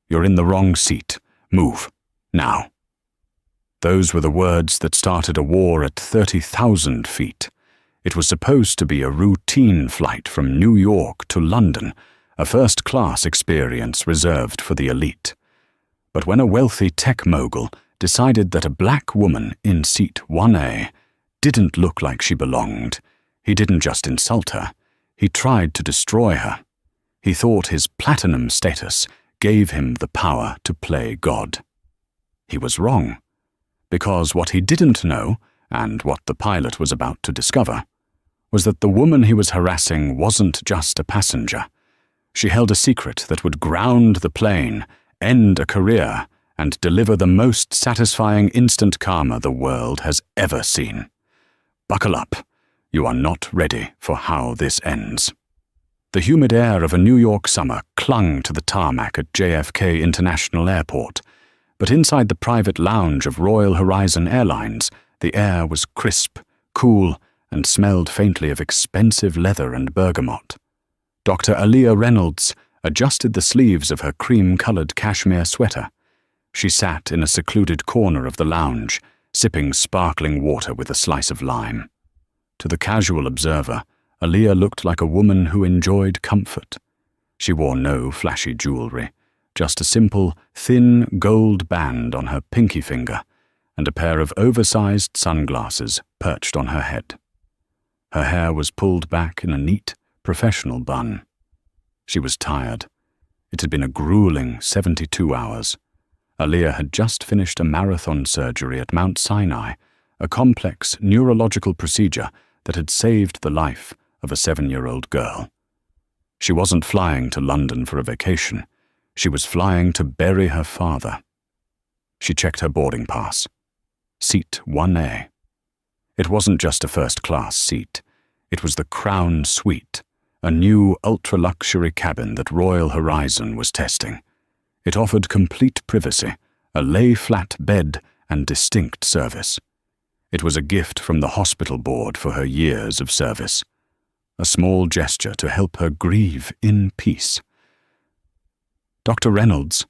You're in the wrong seat. Move. Now." Those were the words that started a war at 30,000 feet. It was supposed to be a routine flight from New York to London, a first-class experience reserved for the elite. But when a wealthy tech mogul decided that a black woman in seat 1A didn't look like she belonged, he didn't just insult her, he tried to destroy her. He thought his platinum status gave him the power to play God. He was wrong, because what he didn't know, and what the pilot was about to discover, was that the woman he was harassing wasn't just a passenger. She held a secret that would ground the plane, end a career, and deliver the most satisfying instant karma the world has ever seen. Buckle up. You are not ready for how this ends. The humid air of a New York summer clung to the tarmac at JFK International Airport, but inside the private lounge of Royal Horizon Airlines, the air was crisp, cool, and smelled faintly of expensive leather and bergamot. Dr. Aaliyah Reynolds adjusted the sleeves of her cream-colored cashmere sweater. She sat in a secluded corner of the lounge, sipping sparkling water with a slice of lime. To the casual observer, Aaliyah looked like a woman who enjoyed comfort. She wore no flashy jewelry, just a simple, thin gold band on her pinky finger and a pair of oversized sunglasses perched on her head. Her hair was pulled back in a neat, professional bun. She was tired. It had been a grueling 72 hours. Aaliyah had just finished a marathon surgery at Mount Sinai, a complex neurological procedure that had saved the life of a 7-year-old girl. She wasn't flying to London for a vacation. She was flying to bury her father. She checked her boarding pass. Seat 1A. It wasn't just a first-class seat. It was the Crown Suite, a new ultra-luxury cabin that Royal Horizon was testing. It offered complete privacy, a lay-flat bed, and distinct service. It was a gift from the hospital board for her years of service, a small gesture to help her grieve in peace. "Dr. Reynolds,"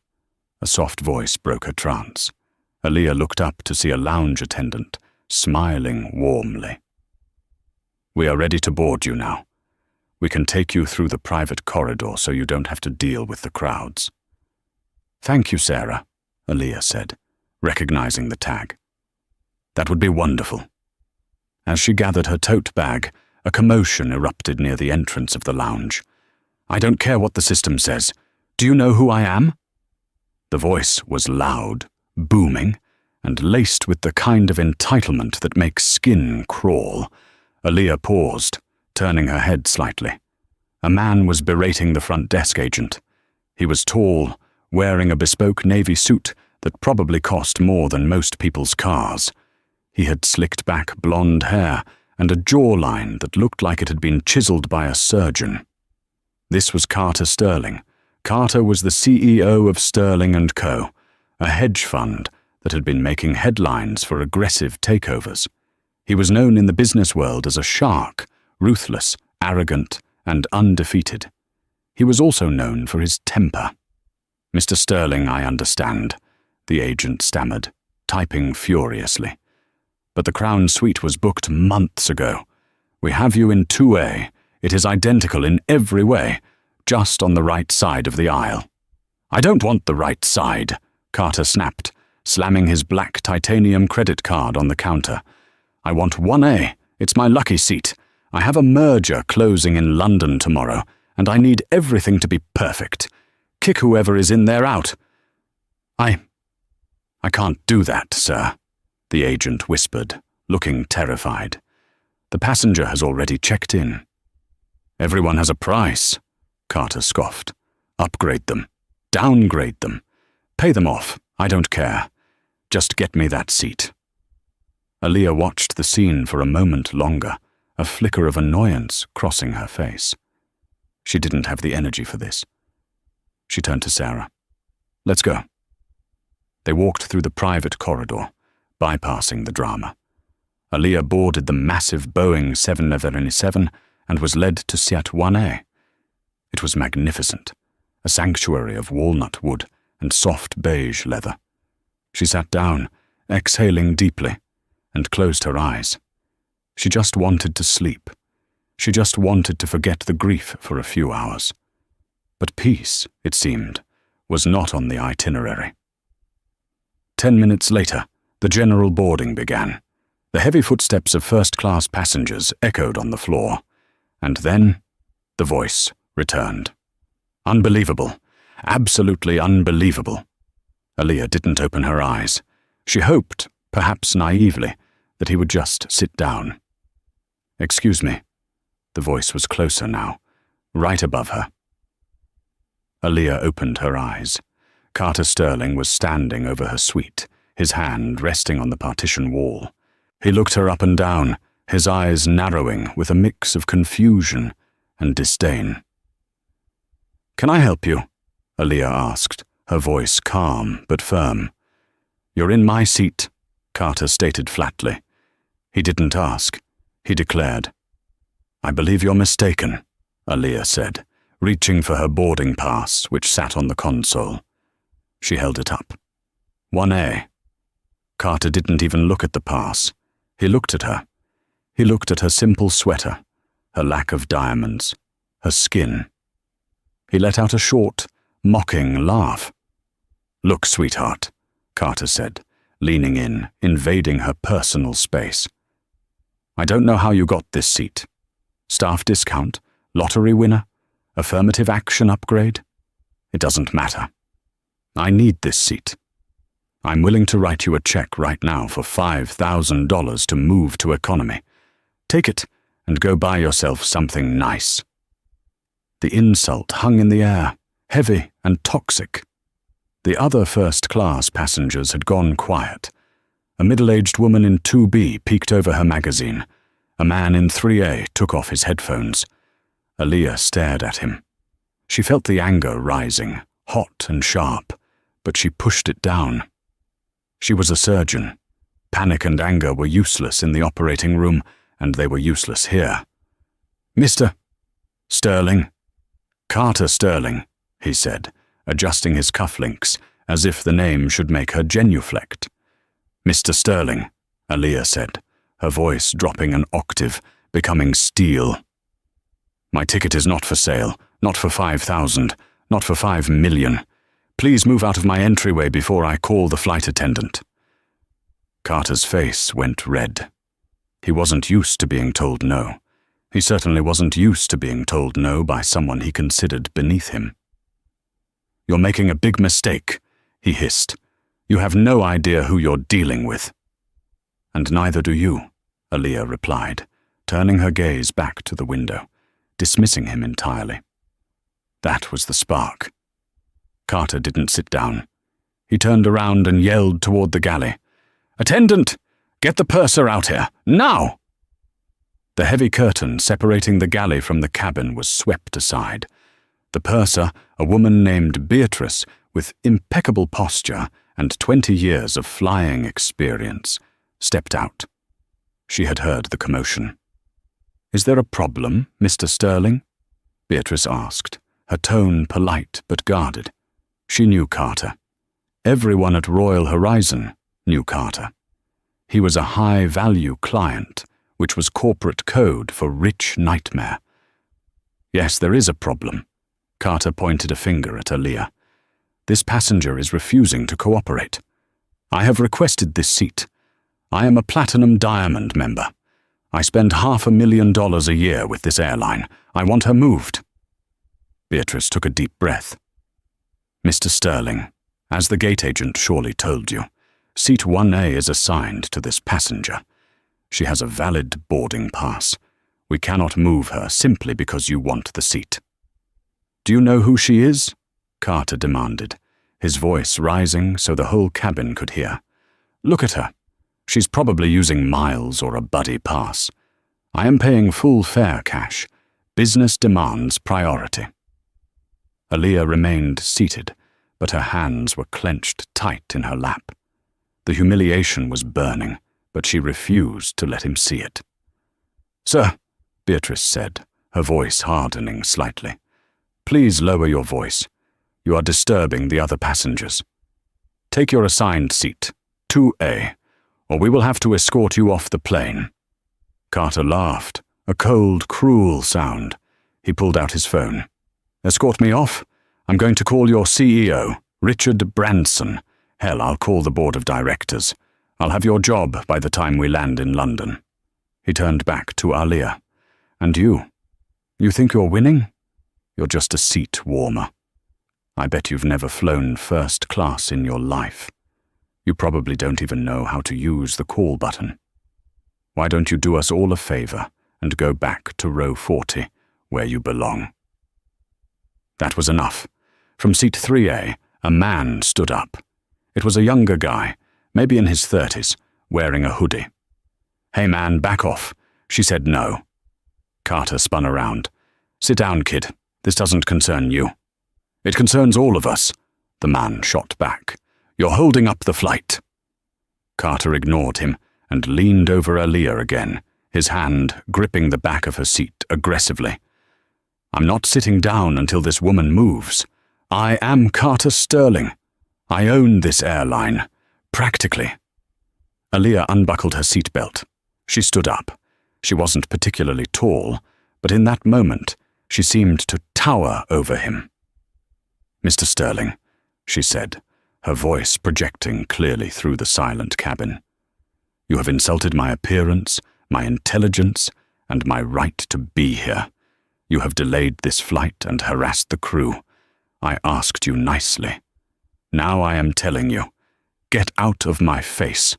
a soft voice broke her trance. Aaliyah looked up to see a lounge attendant, smiling warmly. "We are ready to board you now. We can take you through the private corridor so you don't have to deal with the crowds." "Thank you, Sarah," Aaliyah said, recognizing the tag. "That would be wonderful." As she gathered her tote bag, a commotion erupted near the entrance of the lounge. "I don't care what the system says. Do you know who I am?" The voice was loud, booming, and laced with the kind of entitlement that makes skin crawl. Aaliyah paused, turning her head slightly. A man was berating the front desk agent. He was tall, wearing a bespoke navy suit that probably cost more than most people's cars. He had slicked back blonde hair and a jawline that looked like it had been chiseled by a surgeon. This was Carter Sterling. Carter was the CEO of Sterling & Co., a hedge fund that had been making headlines for aggressive takeovers. He was known in the business world as a shark, ruthless, arrogant, and undefeated. He was also known for his temper. "Mr. Sterling, I understand," the agent stammered, typing furiously. "But the Crown Suite was booked months ago. We have you in 2A. It is identical in every way, just on the right side of the aisle." "I don't want the right side," Carter snapped, slamming his black titanium credit card on the counter. "I want 1A. It's my lucky seat. I have a merger closing in London tomorrow, and I need everything to be perfect. Kick whoever is in there out." I can't do that, sir," the agent whispered, looking terrified. "The passenger has already checked in." "Everyone has a price," Carter scoffed. "Upgrade them. Downgrade them. Pay them off. I don't care. Just get me that seat." Aaliyah watched the scene for a moment longer, a flicker of annoyance crossing her face. She didn't have the energy for this. She turned to Sarah. "Let's go." They walked through the private corridor, bypassing the drama. Aaliyah boarded the massive Boeing 777 and was led to Seat 1A. It was magnificent, a sanctuary of walnut wood and soft beige leather. She sat down, exhaling deeply, and closed her eyes. She just wanted to sleep. She just wanted to forget the grief for a few hours. But peace, it seemed, was not on the itinerary. 10 minutes later, the general boarding began. The heavy footsteps of first-class passengers echoed on the floor, and then the voice returned. Unbelievable. Absolutely unbelievable. Aaliyah didn't open her eyes. She hoped, perhaps naively, that he would just sit down. "Excuse me." The voice was closer now, right above her. Aaliyah opened her eyes. Carter Sterling was standing over her suite, his hand resting on the partition wall. He looked her up and down, his eyes narrowing with a mix of confusion and disdain. "Can I help you?" Aaliyah asked, her voice calm but firm. "You're in my seat," Carter stated flatly. He didn't ask. He declared. "I believe you're mistaken," Aaliyah said, reaching for her boarding pass, which sat on the console. She held it up. 1A. Carter didn't even look at the pass. He looked at her. He looked at her simple sweater, her lack of diamonds, her skin. He let out a short, mocking laugh. "Look, sweetheart," Carter said, leaning in, invading her personal space. "I don't know how you got this seat. Staff discount, lottery winner, affirmative action upgrade? It doesn't matter. I need this seat. I'm willing to write you a check right now for $5,000 to move to economy. Take it and go buy yourself something nice." The insult hung in the air, heavy and toxic. The other first-class passengers had gone quiet. A middle-aged woman in 2B peeked over her magazine. A man in 3A took off his headphones. Aaliyah stared at him. She felt the anger rising, hot and sharp, but she pushed it down. She was a surgeon. Panic and anger were useless in the operating room, and they were useless here. "Mr. Sterling." "Carter Sterling," he said, adjusting his cufflinks, as if the name should make her genuflect. "Mr. Sterling," Aaliyah said, her voice dropping an octave, becoming steel. "My ticket is not for sale, not for 5,000, not for 5 million. Please move out of my entryway before I call the flight attendant." Carter's face went red. He wasn't used to being told no. He certainly wasn't used to being told no by someone he considered beneath him. "You're making a big mistake," he hissed. "You have no idea who you're dealing with." "And neither do you," Aaliyah replied, turning her gaze back to the window, dismissing him entirely. That was the spark. Carter didn't sit down. He turned around and yelled toward the galley. "Attendant! Get the purser out here, now!" The heavy curtain separating the galley from the cabin was swept aside. The purser, a woman named Beatrice, with impeccable posture and 20 years of flying experience, stepped out. She had heard the commotion. "Is there a problem, Mr. Sterling?" Beatrice asked, her tone polite but guarded. She knew Carter. Everyone at Royal Horizon knew Carter. He was a high-value client, which was corporate code for rich nightmare. "Yes, there is a problem." Carter pointed a finger at Aaliyah. "This passenger is refusing to cooperate. I have requested this seat. I am a Platinum Diamond member. I spend $500,000 a year with this airline. I want her moved." Beatrice took a deep breath. "Mr. Sterling, as the gate agent surely told you, seat 1A is assigned to this passenger. She has a valid boarding pass. We cannot move her simply because you want the seat." "Do you know who she is?" Carter demanded, his voice rising so the whole cabin could hear. "Look at her. She's probably using miles or a buddy pass. I am paying full fare cash. Business demands priority." Aaliyah remained seated, but her hands were clenched tight in her lap. The humiliation was burning, but she refused to let him see it. "Sir," Beatrice said, her voice hardening slightly, "please lower your voice. You are disturbing the other passengers. Take your assigned seat, 2A, or we will have to escort you off the plane." Carter laughed, a cold, cruel sound. He pulled out his phone. "Escort me off? I'm going to call your CEO, Richard Branson. Hell, I'll call the board of directors. I'll have your job by the time we land in London." He turned back to Alia. "And you? You think you're winning? You're just a seat warmer. I bet you've never flown first class in your life. You probably don't even know how to use the call button. Why don't you do us all a favor and go back to row 40, where you belong?" That was enough. From seat 3A, a man stood up. It was a younger guy, maybe in his 30s, wearing a hoodie. "Hey man, back off." She said no. Carter spun around. "Sit down, kid. This doesn't concern you." "It concerns all of us," the man shot back. "You're holding up the flight." Carter ignored him and leaned over Alia again, his hand gripping the back of her seat aggressively. "I'm not sitting down until this woman moves. I am Carter Sterling. I own this airline, practically." Alia unbuckled her seatbelt. She stood up. She wasn't particularly tall, but in that moment, she seemed to tower over him. "Mr. Sterling," she said, her voice projecting clearly through the silent cabin. "You have insulted my appearance, my intelligence, and my right to be here. You have delayed this flight and harassed the crew. I asked you nicely. Now I am telling you, get out of my face."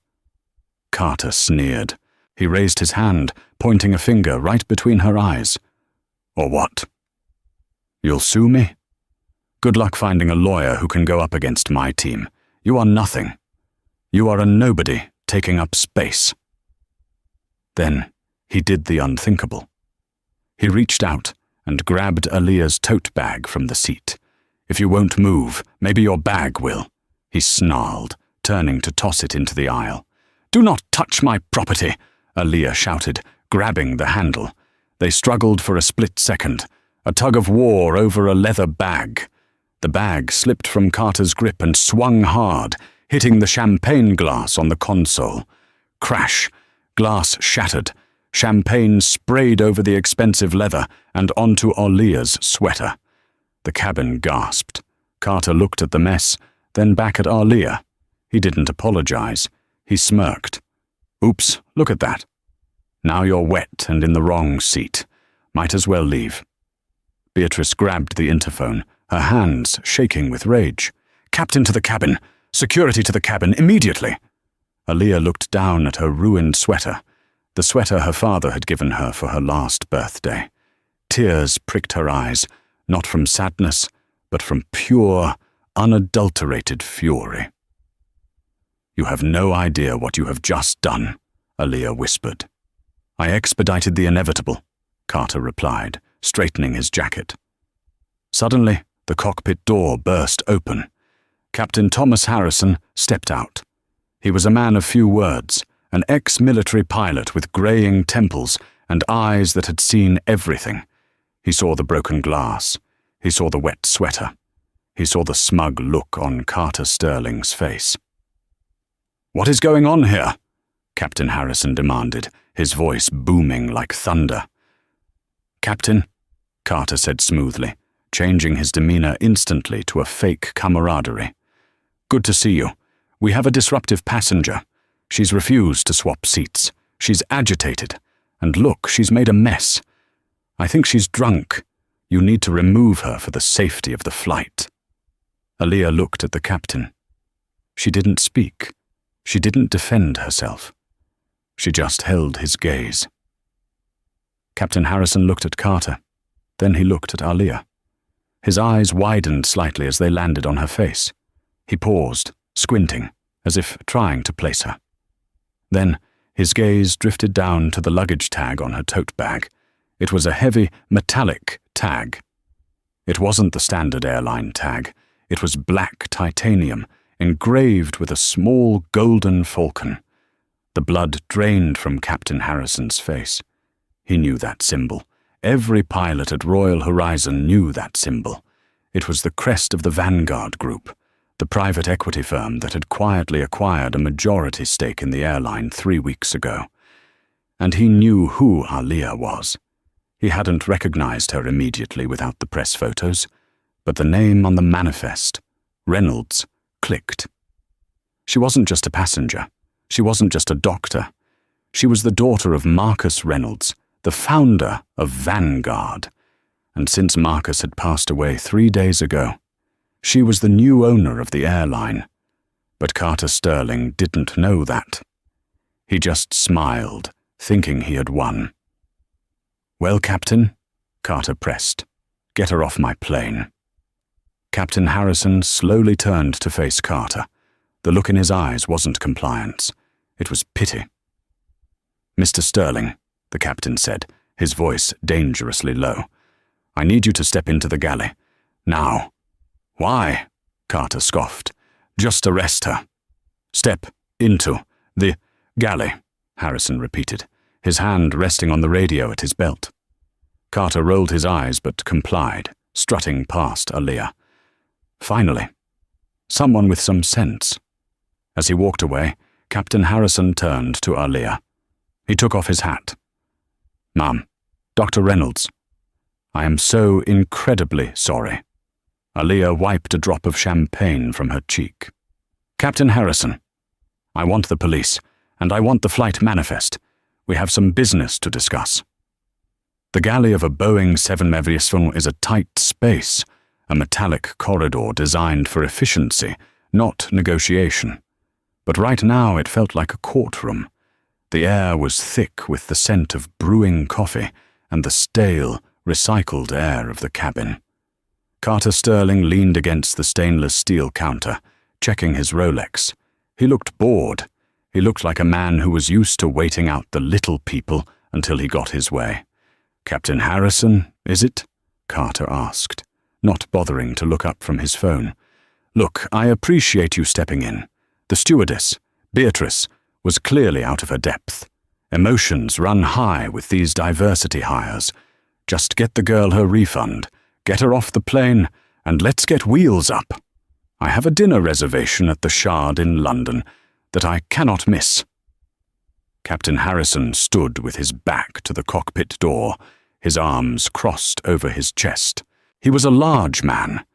Carter sneered. He raised his hand, pointing a finger right between her eyes. "Or what? You'll sue me? Good luck finding a lawyer who can go up against my team. You are nothing. You are a nobody taking up space." Then he did the unthinkable. He reached out and grabbed Alia's tote bag from the seat. "If you won't move, maybe your bag will," he snarled, turning to toss it into the aisle. "Do not touch my property," Alia shouted, grabbing the handle. They struggled for a split second, a tug of war over a leather bag. The bag slipped from Carter's grip and swung hard, hitting the champagne glass on the console. Crash! Glass shattered. Champagne sprayed over the expensive leather and onto Alia's sweater. The cabin gasped. Carter looked at the mess, then back at Alia. He didn't apologize. He smirked. "Oops, look at that. Now you're wet and in the wrong seat. Might as well leave." Beatrice grabbed the interphone, her hands shaking with rage. "Captain to the cabin! Security to the cabin, immediately!" Alia looked down at her ruined sweater, the sweater her father had given her for her last birthday. Tears pricked her eyes, not from sadness, but from pure, unadulterated fury. "You have no idea what you have just done," Alia whispered. "I expedited the inevitable," Carter replied, straightening his jacket. Suddenly, the cockpit door burst open. Captain Thomas Harrison stepped out. He was a man of few words, an ex-military pilot with graying temples and eyes that had seen everything. He saw the broken glass. He saw the wet sweater. He saw the smug look on Carter Sterling's face. "What is going on here?" Captain Harrison demanded, his voice booming like thunder. "Captain," Carter said smoothly, changing his demeanor instantly to a fake camaraderie. "Good to see you. We have a disruptive passenger. She's refused to swap seats. She's agitated. And look, she's made a mess. I think she's drunk. You need to remove her for the safety of the flight." Alia looked at the captain. She didn't speak. She didn't defend herself. She just held his gaze. Captain Harrison looked at Carter. Then he looked at Alia. His eyes widened slightly as they landed on her face. He paused, squinting, as if trying to place her. Then his gaze drifted down to the luggage tag on her tote bag. It was a heavy, metallic tag. It wasn't the standard airline tag. It was black titanium, engraved with a small golden falcon. The blood drained from Captain Harrison's face. He knew that symbol. Every pilot at Royal Horizon knew that symbol. It was the crest of the Vanguard Group, the private equity firm that had quietly acquired a majority stake in the airline 3 weeks ago. And he knew who Alia was. He hadn't recognized her immediately without the press photos, but the name on the manifest, Reynolds, clicked. She wasn't just a passenger. She wasn't just a doctor. She was the daughter of Marcus Reynolds, the founder of Vanguard. And since Marcus had passed away 3 days ago, she was the new owner of the airline. But Carter Sterling didn't know that. He just smiled, thinking he had won. "Well, Captain," Carter pressed, "get her off my plane." Captain Harrison slowly turned to face Carter. The look in his eyes wasn't compliance. It was pity. "Mr. Sterling," the captain said, his voice dangerously low, "I need you to step into the galley. Now." "Why?" Carter scoffed. "Just arrest her." "Step into the galley," Harrison repeated, his hand resting on the radio at his belt. Carter rolled his eyes but complied, strutting past Alia. Finally, someone with some sense. As he walked away, Captain Harrison turned to Alia. He took off his hat. "Ma'am, Dr. Reynolds, I am so incredibly sorry." Alia wiped a drop of champagne from her cheek. "Captain Harrison, I want the police, and I want the flight manifest. We have some business to discuss." The galley of a Boeing 7 Aviation is a tight space, a metallic corridor designed for efficiency, not negotiation. But right now it felt like a courtroom. The air was thick with the scent of brewing coffee and the stale, recycled air of the cabin. Carter Sterling leaned against the stainless steel counter, checking his Rolex. He looked bored. He looked like a man who was used to waiting out the little people until he got his way. "Captain Harrison, is it?" Carter asked, not bothering to look up from his phone. "Look, I appreciate you stepping in. The stewardess, Beatrice, was clearly out of her depth. Emotions run high with these diversity hires. Just get the girl her refund, get her off the plane, and let's get wheels up. I have a dinner reservation at the Shard in London that I cannot miss." Captain Harrison stood with his back to the cockpit door, his arms crossed over his chest. He was a large man,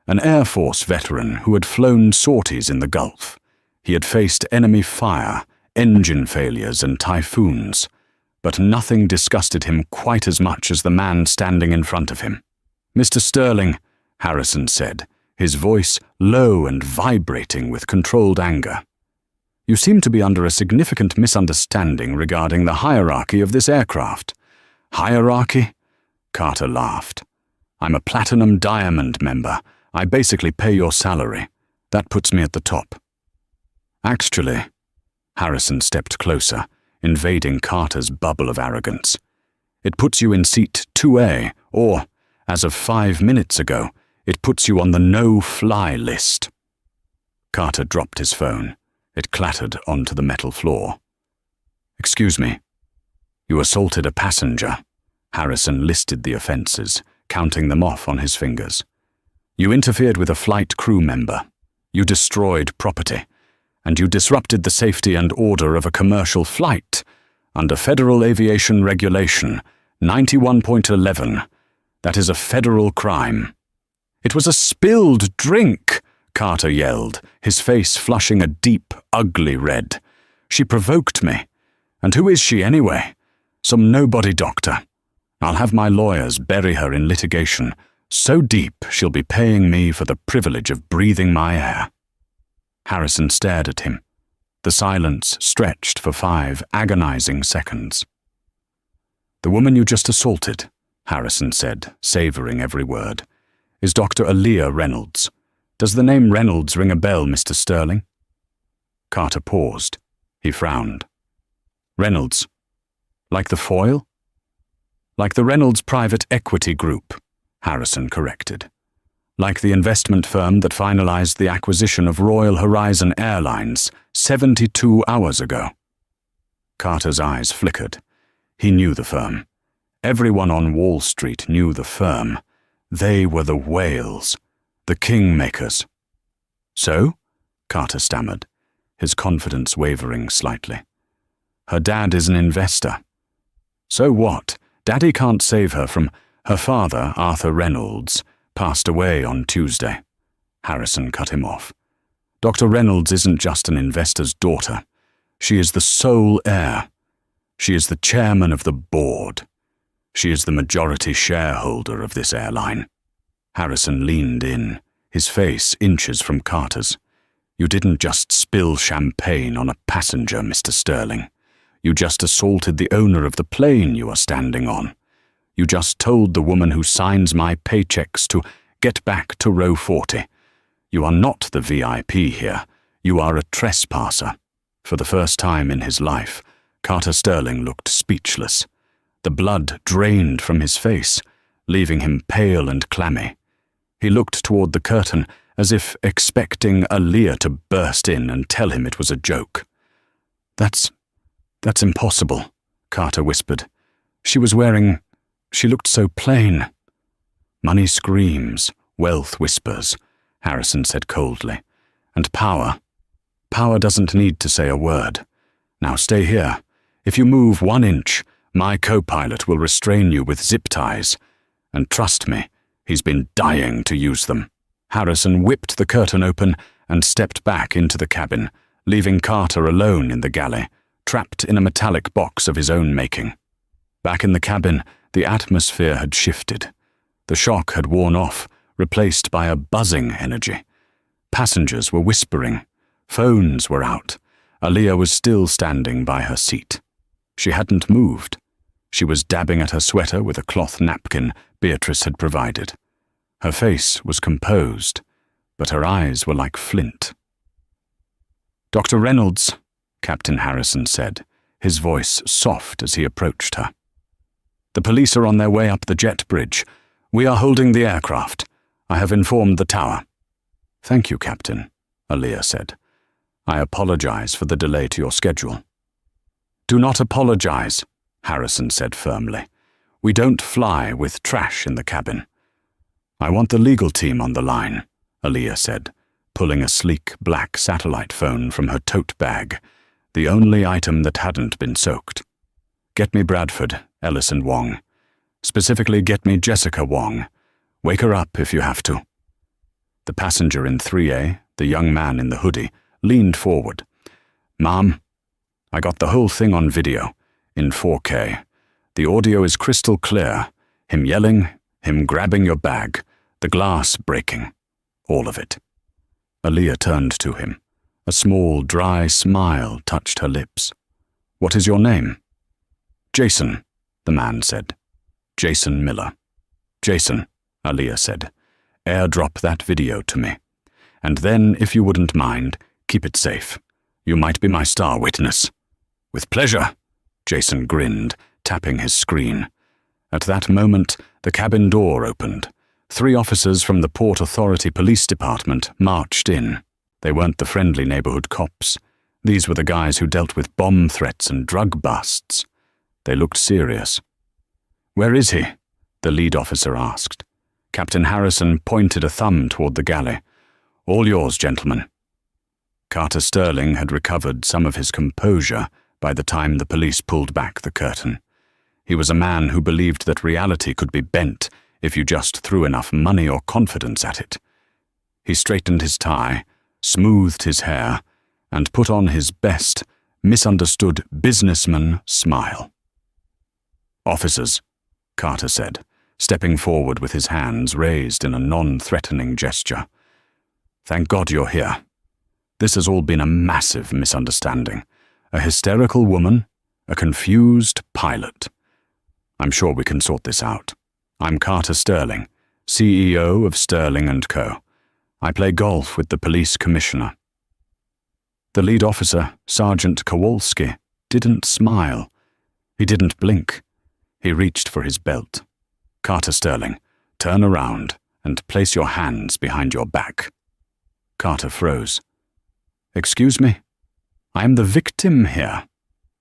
an Air Force veteran who had flown sorties in the Gulf. He had faced enemy fire, engine failures, and typhoons, but nothing disgusted him quite as much as the man standing in front of him. "Mr. Sterling," Harrison said, his voice low and vibrating with controlled anger, "you seem to be under a significant misunderstanding regarding the hierarchy of this aircraft." "Hierarchy?" Carter laughed. "I'm a Platinum Diamond member. I basically pay your salary. That puts me at the top." "Actually," Harrison stepped closer, invading Carter's bubble of arrogance, "it puts you in seat 2A, or, as of 5 minutes ago, it puts you on the no-fly list." Carter dropped his phone. It clattered onto the metal floor. "Excuse me. You assaulted a passenger." Harrison listed the offenses, counting them off on his fingers. "You interfered with a flight crew member. You destroyed property. And you disrupted the safety and order of a commercial flight under Federal Aviation Regulation 91.11. That is a federal crime." "It was a spilled drink," Carter yelled, his face flushing a deep, ugly red. "She provoked me. And who is she anyway? Some nobody doctor. I'll have my lawyers bury her in litigation, so deep she'll be paying me for the privilege of breathing my air." Harrison stared at him. The silence stretched for 5 agonizing seconds. "The woman you just assaulted," Harrison said, savoring every word, "is Dr. Alia Reynolds. Does the name Reynolds ring a bell, Mr. Sterling?" Carter paused. He frowned. "Reynolds? Like the foil?" "Like the Reynolds Private Equity Group," Harrison corrected. "Like the investment firm that finalized the acquisition of Royal Horizon Airlines 72 hours ago." Carter's eyes flickered. He knew the firm. Everyone on Wall Street knew the firm. They were the whales, The Kingmakers. So? Carter stammered, his confidence wavering slightly. Her dad is an investor. So what? Daddy can't save her from... Her father, Arthur Reynolds, passed away on Tuesday. Harrison cut him off. Dr. Reynolds isn't just an investor's daughter. She is the sole heir. She is the chairman of the board. She is the majority shareholder of this airline. Harrison leaned in, his face inches from Carter's. You didn't just spill champagne on a passenger, Mr. Sterling. You just assaulted the owner of the plane you are standing on. You just told the woman who signs my paychecks to get back to row 40. You are not the VIP here. You are a trespasser. For the first time in his life, Carter Sterling looked speechless. The blood drained from his face, leaving him pale and clammy. He looked toward the curtain as if expecting Aaliyah to burst in and tell him it was a joke. That's impossible, Carter whispered. She looked so plain. Money screams, wealth whispers, Harrison said coldly. And power doesn't need to say a word. Now stay here. If you move 1 inch, my co-pilot will restrain you with zip ties. And trust me, he's been dying to use them. Harrison whipped the curtain open and stepped back into the cabin, leaving Carter alone in the galley, trapped in a metallic box of his own making. Back in the cabin, the atmosphere had shifted. The shock had worn off, replaced by a buzzing energy. Passengers were whispering. Phones were out. Aaliyah was still standing by her seat. She hadn't moved. She was dabbing at her sweater with a cloth napkin Beatrice had provided. Her face was composed, but her eyes were like flint. Dr. Reynolds, Captain Harrison said, his voice soft as he approached her. The police are on their way up the jet bridge. We are holding the aircraft. I have informed the tower. Thank you, Captain, Aaliyah said. I apologize for the delay to your schedule. Do not apologize, Harrison said firmly. We don't fly with trash in the cabin. I want the legal team on the line, Aaliyah said, pulling a sleek black satellite phone from her tote bag, the only item that hadn't been soaked. Get me Bradford, Ellis and Wong. Specifically, get me Jessica Wong. Wake her up if you have to. The passenger in 3A, the young man in the hoodie, leaned forward. Mom, I got the whole thing on video, in 4K. The audio is crystal clear. Him yelling, him grabbing your bag, the glass breaking. All of it. Aaliyah turned to him. A small, dry smile touched her lips. What is your name? Jason, the man said. Jason Miller. Jason, Aaliyah said, airdrop that video to me. And then, if you wouldn't mind, keep it safe. You might be my star witness. With pleasure, Jason grinned, tapping his screen. At that moment, the cabin door opened. 3 officers from the Port Authority Police Department marched in. They weren't the friendly neighborhood cops. These were the guys who dealt with bomb threats and drug busts. They looked serious. Where is he? The lead officer asked. Captain Harrison pointed a thumb toward the galley. All yours, gentlemen. Carter Sterling had recovered some of his composure by the time the police pulled back the curtain. He was a man who believed that reality could be bent if you just threw enough money or confidence at it. He straightened his tie, smoothed his hair, and put on his best, misunderstood businessman smile. Officers, Carter said, stepping forward with his hands raised in a non-threatening gesture. Thank God you're here. This has all been a massive misunderstanding. A hysterical woman, a confused pilot. I'm sure we can sort this out. I'm Carter Sterling, CEO of Sterling & Co. I play golf with the police commissioner. The lead officer, Sergeant Kowalski, didn't smile. He didn't blink. He reached for his belt. Carter Sterling, turn around and place your hands behind your back. Carter froze. Excuse me? I am the victim here.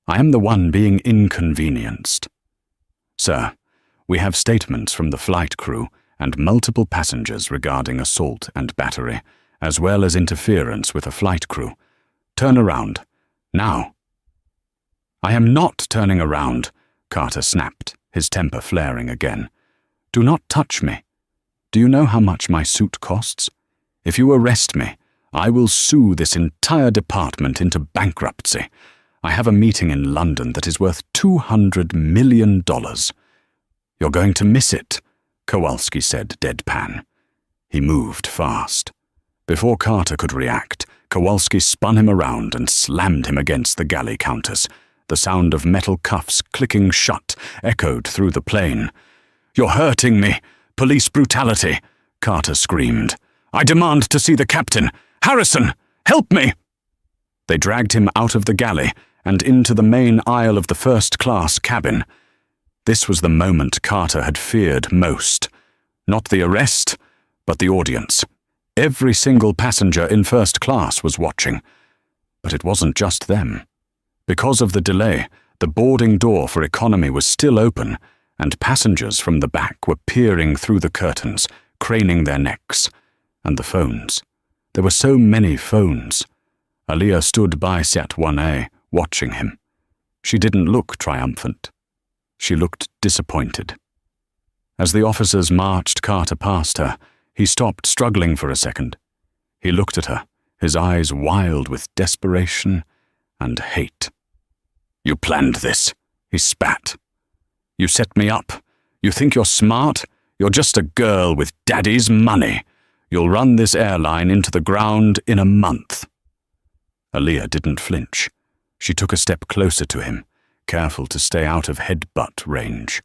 I am the one being inconvenienced. Sir, we have statements from the flight crew and multiple passengers regarding assault and battery, as well as interference with a flight crew. Turn around. Now. I am not turning around, Carter snapped, his temper flaring again. Do not touch me. Do you know how much my suit costs? If you arrest me, I will sue this entire department into bankruptcy. I have a meeting in London that is worth $200 million. You're going to miss it, Kowalski said deadpan. He moved fast. Before Carter could react, Kowalski spun him around and slammed him against the galley counters. The sound of metal cuffs clicking shut echoed through the plane. You're hurting me! Police brutality! Carter screamed. I demand to see the captain! Harrison! Help me! They dragged him out of the galley and into the main aisle of the first-class cabin. This was the moment Carter had feared most. Not the arrest, but the audience. Every single passenger in first class was watching. But it wasn't just them. Because of the delay, the boarding door for economy was still open, and passengers from the back were peering through the curtains, craning their necks. And the phones. There were so many phones. Aaliyah stood by Set 1A, watching him. She didn't look triumphant. She looked disappointed. As the officers marched Carter past her, he stopped, struggling for a second. He looked at her, his eyes wild with desperation and hate. You planned this, he spat. You set me up. You think you're smart? You're just a girl with daddy's money. You'll run this airline into the ground in a month. Aaliyah didn't flinch. She took a step closer to him, careful to stay out of headbutt range.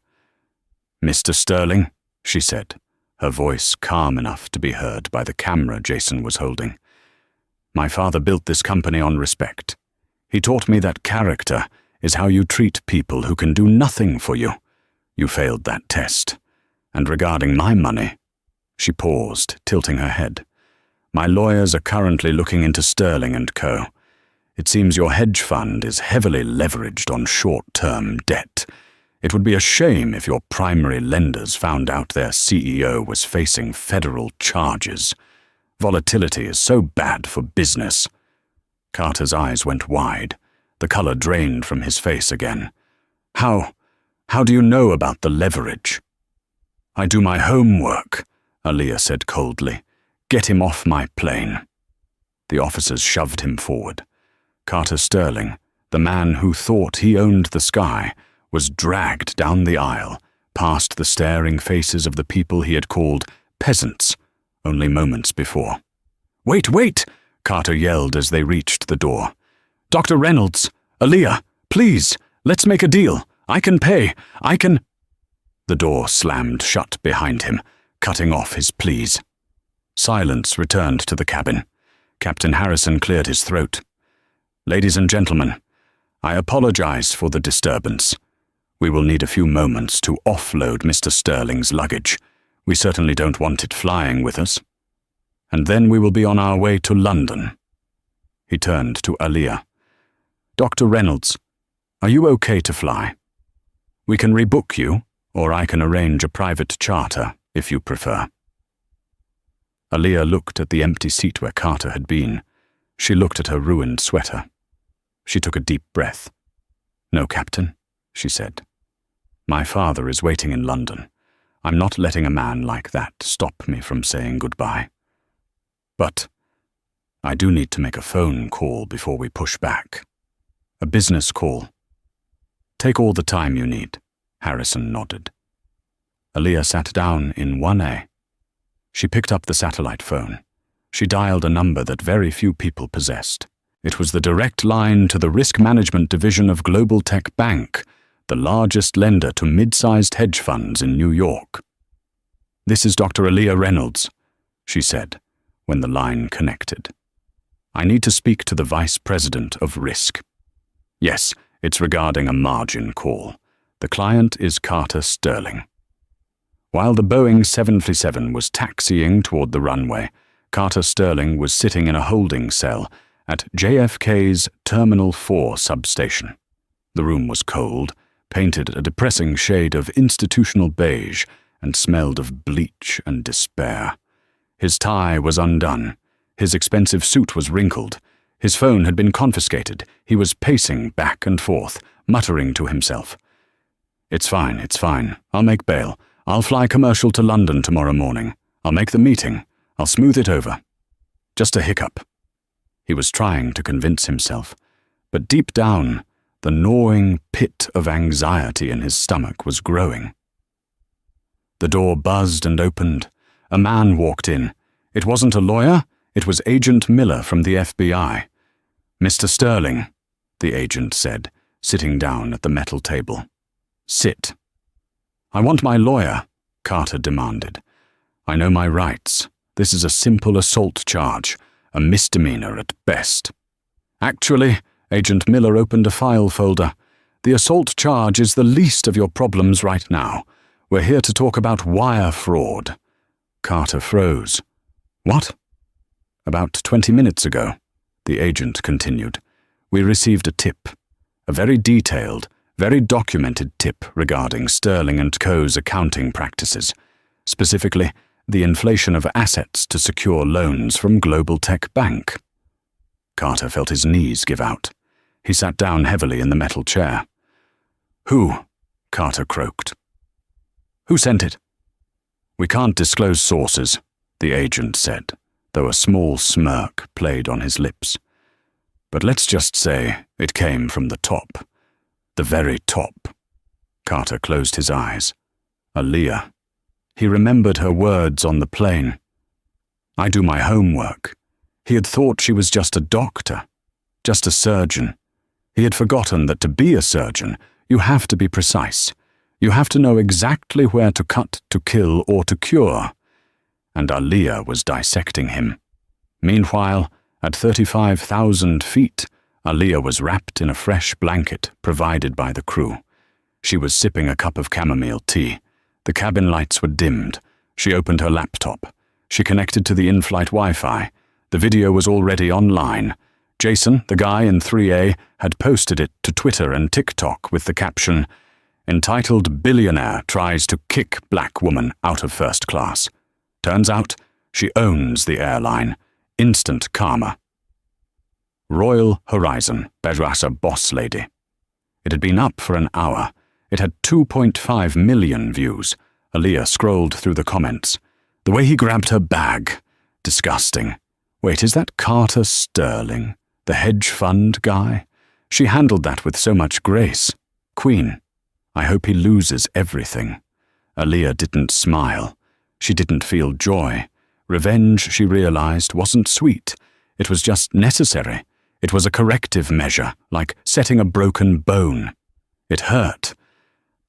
Mr. Sterling, she said, her voice calm enough to be heard by the camera Jason was holding. My father built this company on respect. He taught me that character is how you treat people who can do nothing for you. You failed that test. And regarding my money, she paused, tilting her head. My lawyers are currently looking into Sterling & Co. It seems your hedge fund is heavily leveraged on short-term debt. It would be a shame if your primary lenders found out their CEO was facing federal charges. Volatility is so bad for business. Carter's eyes went wide. The color drained from his face again. How do you know about the leverage? I do my homework, Aaliyah said coldly. Get him off my plane. The officers shoved him forward. Carter Sterling, the man who thought he owned the sky, was dragged down the aisle, past the staring faces of the people he had called peasants only moments before. Wait, wait! Carter yelled as they reached the door. Dr. Reynolds, Aaliyah, please, let's make a deal. I can pay. I can... The door slammed shut behind him, cutting off his pleas. Silence returned to the cabin. Captain Harrison cleared his throat. Ladies and gentlemen, I apologize for the disturbance. We will need a few moments to offload Mr. Sterling's luggage. We certainly don't want it flying with us. And then we will be on our way to London. He turned to Aaliyah. Dr. Reynolds, are you okay to fly? We can rebook you, or I can arrange a private charter, if you prefer. Aaliyah looked at the empty seat where Carter had been. She looked at her ruined sweater. She took a deep breath. No, Captain, she said. My father is waiting in London. I'm not letting a man like that stop me from saying goodbye. But I do need to make a phone call before we push back. A business call. Take all the time you need, Harrison nodded. Aaliyah sat down in 1A. She picked up the satellite phone. She dialed a number that very few people possessed. It was the direct line to the risk management division of Global Tech Bank, the largest lender to mid-sized hedge funds in New York. This is Dr. Aaliyah Reynolds, she said, when the line connected. I need to speak to the Vice President of Risk. Yes, it's regarding a margin call. The client is Carter Sterling. While the Boeing 737 was taxiing toward the runway, Carter Sterling was sitting in a holding cell at JFK's Terminal 4 substation. The room was cold, painted a depressing shade of institutional beige, and smelled of bleach and despair. His tie was undone. His expensive suit was wrinkled. His phone had been confiscated. He was pacing back and forth, muttering to himself. It's fine. I'll make bail. I'll fly commercial to London tomorrow morning. I'll make the meeting. I'll smooth it over. Just a hiccup. He was trying to convince himself, but deep down, the gnawing pit of anxiety in his stomach was growing. The door buzzed and opened. A man walked in. It wasn't a lawyer, it was Agent Miller from the FBI. "Mr. Sterling," the agent said, sitting down at the metal table. "Sit." "I want my lawyer," Carter demanded. "I know my rights. This is a simple assault charge, a misdemeanor at best." "Actually," Agent Miller opened a file folder, "the assault charge is the least of your problems right now. We're here to talk about wire fraud." Carter froze. "What?" "About 20 minutes ago," the agent continued, "we received a tip, a very detailed, very documented tip regarding Sterling & Co.'s accounting practices, specifically the inflation of assets to secure loans from Global Tech Bank." Carter felt his knees give out. He sat down heavily in the metal chair. "Who?" Carter croaked. "Who sent it?" "We can't disclose sources," the agent said, though a small smirk played on his lips. "But let's just say it came from the top. The very top." Carter closed his eyes. Aaliyah. He remembered her words on the plane. "I do my homework." He had thought she was just a doctor, just a surgeon. He had forgotten that to be a surgeon, you have to be precise. You have to know exactly where to cut, to kill, or to cure. And Aaliyah was dissecting him. Meanwhile, at 35,000 feet, Aaliyah was wrapped in a fresh blanket provided by the crew. She was sipping a cup of chamomile tea. The cabin lights were dimmed. She opened her laptop. She connected to the in-flight Wi-Fi. The video was already online. Jason, the guy in 3A, had posted it to Twitter and TikTok with the caption, "Entitled billionaire tries to kick black woman out of first class. Turns out, she owns the airline. Instant karma." Royal Horizon, Bajrasa boss lady. It had been up for an hour. It had 2.5 million views. Aaliyah scrolled through the comments. The way he grabbed her bag. Disgusting. Wait, is that Carter Sterling, the hedge fund guy? She handled that with so much grace. Queen. I hope he loses everything. Aaliyah didn't smile. She didn't feel joy. Revenge, she realized, wasn't sweet. It was just necessary. It was a corrective measure, like setting a broken bone. It hurt,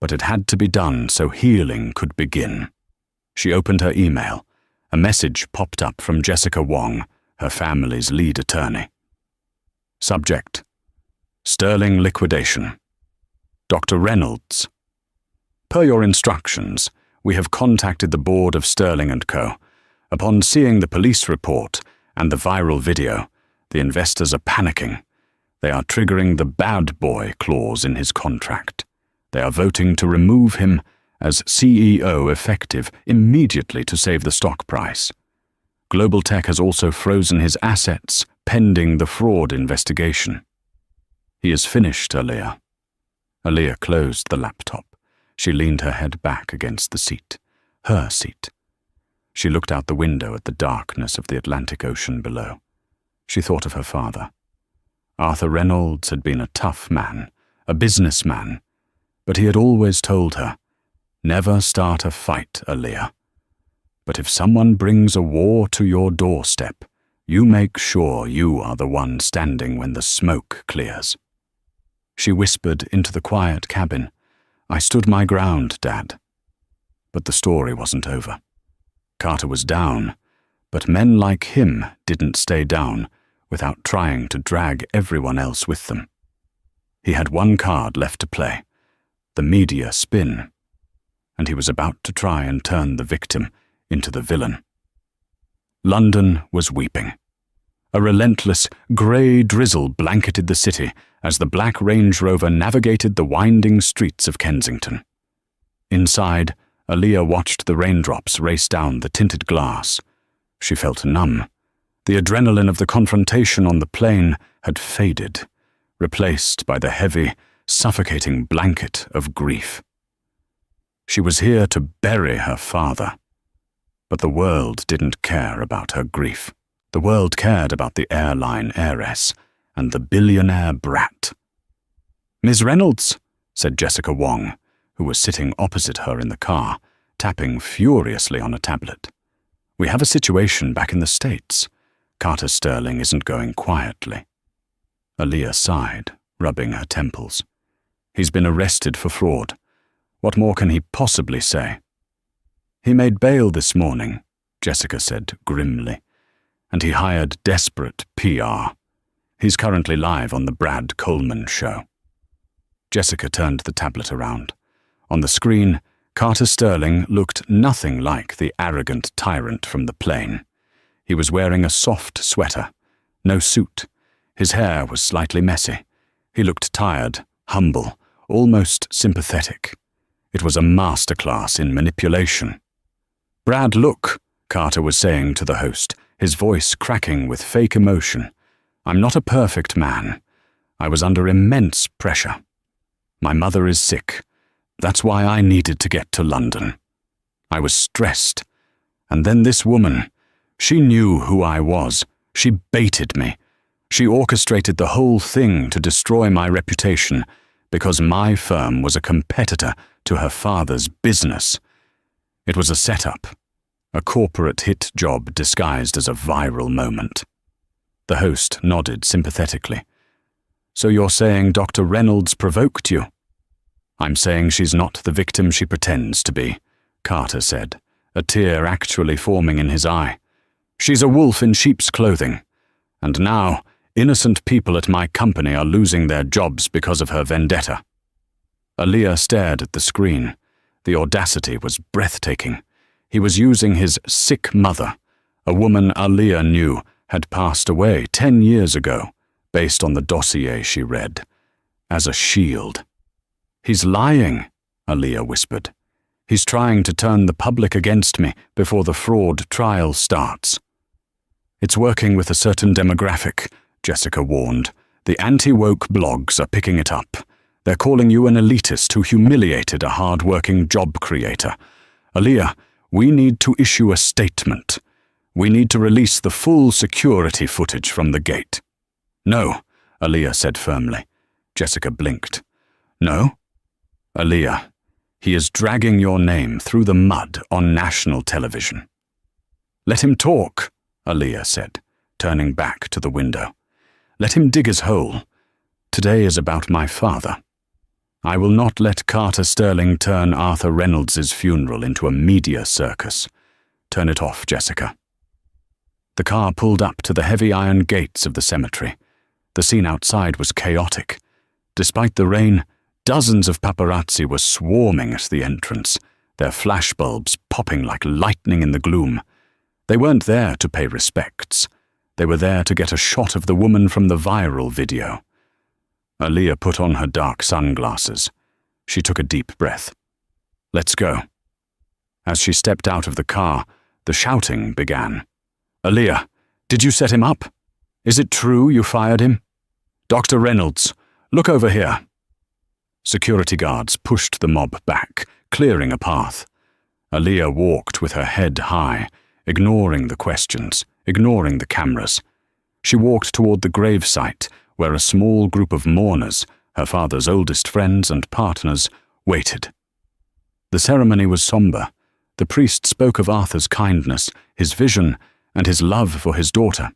but it had to be done so healing could begin. She opened her email. A message popped up from Jessica Wong, her family's lead attorney. Subject: Sterling liquidation. Dr. Reynolds. Per your instructions, we have contacted the board of Sterling & Co. Upon seeing the police report and the viral video, the investors are panicking. They are triggering the bad boy clause in his contract. They are voting to remove him as CEO effective immediately to save the stock price. Global Tech has also frozen his assets pending the fraud investigation. He is finished, Aaliyah. Aaliyah closed the laptop. She leaned her head back against the seat, her seat. She looked out the window at the darkness of the Atlantic Ocean below. She thought of her father. Arthur Reynolds had been a tough man, a businessman, but he had always told her, "Never start a fight, Aaliyah. But if someone brings a war to your doorstep, you make sure you are the one standing when the smoke clears." She whispered into the quiet cabin, "I stood my ground, Dad." But the story wasn't over. Carter was down, but men like him didn't stay down without trying to drag everyone else with them. He had one card left to play, the media spin, and he was about to try and turn the victim into the villain. London was weeping. A relentless, grey drizzle blanketed the city as the black Range Rover navigated the winding streets of Kensington. Inside, Aaliyah watched the raindrops race down the tinted glass. She felt numb. The adrenaline of the confrontation on the plane had faded, replaced by the heavy, suffocating blanket of grief. She was here to bury her father. But the world didn't care about her grief. The world cared about the airline heiress and the billionaire brat. "Miss Reynolds," said Jessica Wong, who was sitting opposite her in the car, tapping furiously on a tablet. "We have a situation back in the States. Carter Sterling isn't going quietly." Aaliyah sighed, rubbing her temples. "He's been arrested for fraud. What more can he possibly say?" "He made bail this morning," Jessica said grimly, "and he hired desperate PR. He's currently live on the Brad Coleman show." Jessica turned the tablet around. On the screen, Carter Sterling looked nothing like the arrogant tyrant from the plane. He was wearing a soft sweater, no suit. His hair was slightly messy. He looked tired, humble, almost sympathetic. It was a masterclass in manipulation. "Brad, look," Carter was saying to the host, his voice cracking with fake emotion. "I'm not a perfect man. I was under immense pressure. My mother is sick. That's why I needed to get to London. I was stressed. And then this woman, she knew who I was. She baited me. She orchestrated the whole thing to destroy my reputation because my firm was a competitor to her father's business. It was a setup, a corporate hit job disguised as a viral moment." The host nodded sympathetically. "So you're saying Dr. Reynolds provoked you?" "I'm saying she's not the victim she pretends to be," Carter said, a tear actually forming in his eye. "She's a wolf in sheep's clothing. And now, innocent people at my company are losing their jobs because of her vendetta." Aaliyah stared at the screen. The audacity was breathtaking. He was using his sick mother, a woman Aaliyah knew had passed away 10 years ago, based on the dossier she read, as a shield. "He's lying," Aaliyah whispered. "He's trying to turn the public against me before the fraud trial starts." "It's working with a certain demographic," Jessica warned. "The anti-woke blogs are picking it up. They're calling you an elitist who humiliated a hard-working job creator. Aaliyah, we need to issue a statement. We need to release the full security footage from the gate." "No," Aaliyah said firmly. Jessica blinked. "No?" "Aaliyah, he is dragging your name through the mud on national television." "Let him talk," Aaliyah said, turning back to the window. "Let him dig his hole. Today is about my father. I will not let Carter Sterling turn Arthur Reynolds' funeral into a media circus. Turn it off, Jessica." The car pulled up to the heavy iron gates of the cemetery. The scene outside was chaotic. Despite the rain, dozens of paparazzi were swarming at the entrance, their flashbulbs popping like lightning in the gloom. They weren't there to pay respects. They were there to get a shot of the woman from the viral video. Aaliyah put on her dark sunglasses. She took a deep breath. "Let's go." As she stepped out of the car, the shouting began. "Aaliyah, did you set him up? Is it true you fired him? Dr. Reynolds, look over here." Security guards pushed the mob back, clearing a path. Aaliyah walked with her head high, ignoring the questions, ignoring the cameras. She walked toward the gravesite, where a small group of mourners, her father's oldest friends and partners, waited. The ceremony was somber. The priest spoke of Arthur's kindness, his vision, and his love for his daughter.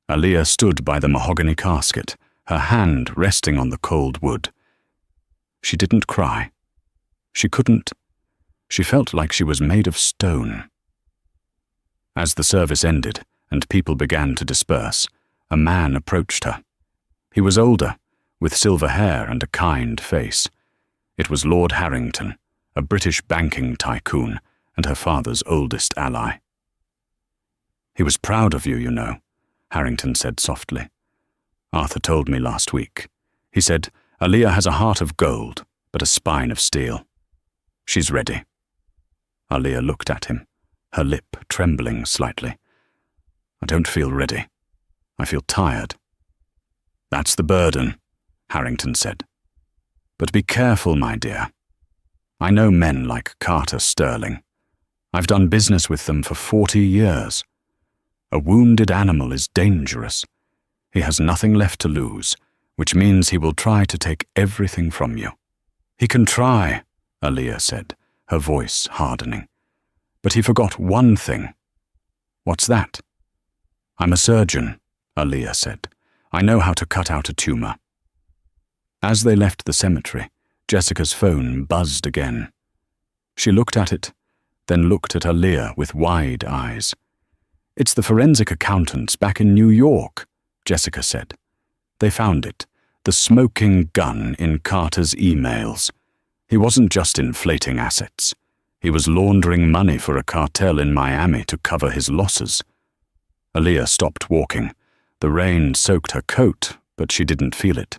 Aaliyah stood by the mahogany casket, her hand resting on the cold wood. She didn't cry. She couldn't. She felt like she was made of stone. As the service ended and people began to disperse, a man approached her. He was older, with silver hair and a kind face. It was Lord Harrington, a British banking tycoon and her father's oldest ally. "He was proud of you, you know," Harrington said softly. "Arthur told me last week. He said, Aaliyah has a heart of gold, but a spine of steel. She's ready." Aaliyah looked at him, her lip trembling slightly. "I don't feel ready. I feel tired." "That's the burden," Harrington said. "But be careful, my dear. I know men like Carter Sterling. I've done business with them for 40 years. A wounded animal is dangerous. He has nothing left to lose, which means he will try to take everything from you." "He can try," Aaliyah said, her voice hardening. "But he forgot one thing." "What's that?" "I'm a surgeon," Aaliyah said. "I know how to cut out a tumor." As they left the cemetery, Jessica's phone buzzed again. She looked at it, then looked at Aaliyah with wide eyes. "It's the forensic accountants back in New York," Jessica said. "They found it, the smoking gun in Carter's emails. He wasn't just inflating assets. He was laundering money for a cartel in Miami to cover his losses." Aaliyah stopped walking. The rain soaked her coat, but she didn't feel it.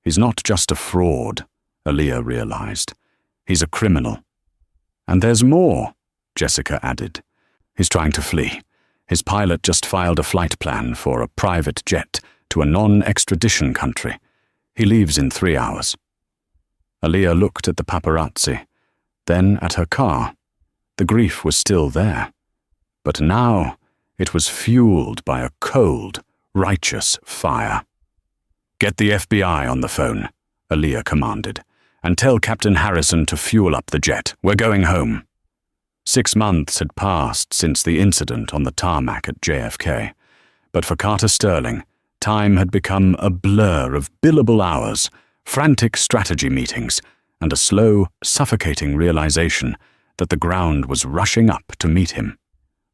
"He's not just a fraud," Aaliyah realized. "He's a criminal." "And there's more," Jessica added. "He's trying to flee. His pilot just filed a flight plan for a private jet to a non-extradition country. He leaves in 3 hours." Aaliyah looked at the paparazzi, then at her car. The grief was still there, but now it was fueled by a cold, righteous fire. "Get the FBI on the phone," Aaliyah commanded, "and tell Captain Harrison to fuel up the jet. We're going home." 6 months had passed since the incident on the tarmac at JFK, but for Carter Sterling, time had become a blur of billable hours, frantic strategy meetings, and a slow, suffocating realization that the ground was rushing up to meet him.